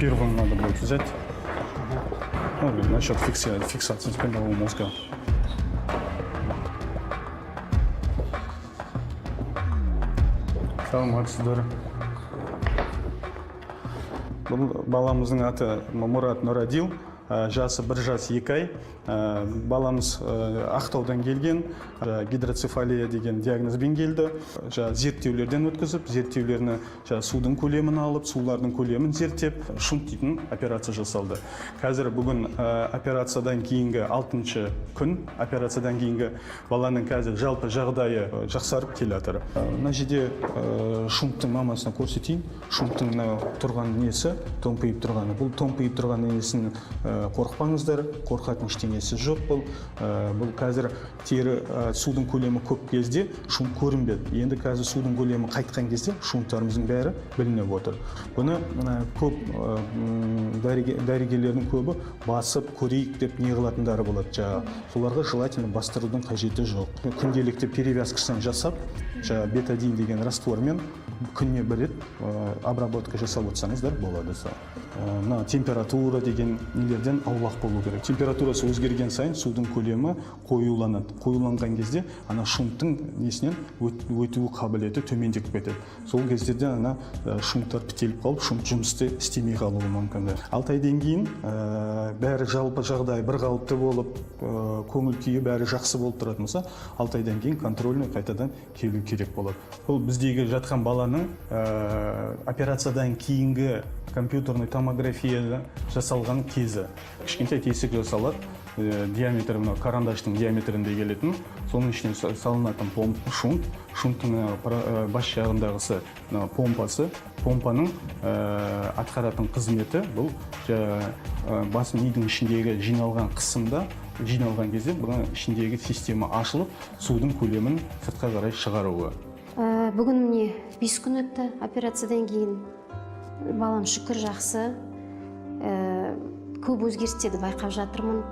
Первым надо будет взять. Ну, насчет фиксации спинного мозга. Саламатсыздар. Бұл баламыздың аты Мұрат Нұрадил. Жасы 1 жас 2 ай. Баламыз Ақтаудан келген, гидроцефалия деген диагнозбен келді. Зерттеулерден өткізіп, зерттеулеріне судың көлемін алып, сулардың көлемін зерттеп, шунт дейтін операция жасалды. Қазір бүгін операциядан кейінгі 6-шы күн, операциядан кейінгі баланың қазір жалпы жағдайы жақсарып келе жатыр. Мына жерде шунттың мамасына көрсетейін. Шунттың тұрған несі, томпиып тұрғаны. Бұл томпиып тұрған несін қорықпаңыздар, қорқатын ештеңесі жоқ. Бұл қазір тері судың көлемі көп кезде шунт көрінбеді. Енді қазір судың көлемі қайтқан кезде шунттарымыздың бәрі білініп отыр. Бұны көп дәрігерлердің көбі басып көрейік деп не қылатындары болады. Соларға желательно бастырудың қажеті жоқ. Күнделікті перевязкасын жасап, бетадин деген раствормен күніне бір рет обработка жасап отырсаңыздар болады. Температура деген нелерден аулақ болу керек. Температурасы өзгерген сайын судың көлемі қоюланады. Қоюланған кезде ана шунттың несінен өту қабілеті төмендеп кетеді. Сол кездерде ана шунттар бітеліп қалып, шунт жұмысты істемей қалуы мүмкін. 6 айдан кейін бәрі жалпы жағдай бір қалыпты болып, көңіл күйі бәрі жақсы болып тұратын болса, 6 айдан кейін контрольный қайтадан келу керек болады. Бұл біздегі жатқан баланың операциядан кейінгі компьютерный томография жасалған кезі. Кішкентай тесік жасалады, диаметрі карандаштың диаметрінде келетін, соның ішіне салынатын шунт, шунттың бас жағындағысы помпасы, помпаның атқаратын қызметі бұл бас мидың ішіндегі жиналған қысымда, жиналған кезде бұның ішіндегі система ашылып, судың көлемін сыртқа қарай шығаруы. Бүгін міне 5 күн өтті операциядан кейін. Балам шүкір жақсы, көп өзгерістерді байқап жатырмын.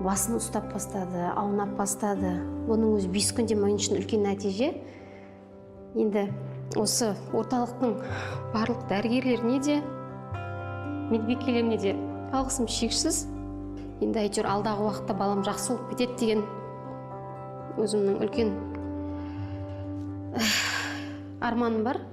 Басын ұстап бастады, аунап бастады. Оның өзі 5 күнде мен үшін үлкен нәтиже. Енді осы орталықтың барлық дәрігерлеріне де, медбикелеріне де алғысым шексіз. Енді әйтеуір алдағы уақытта балам жақсы болып кетеді деген өзімнің үлкен арманым бар.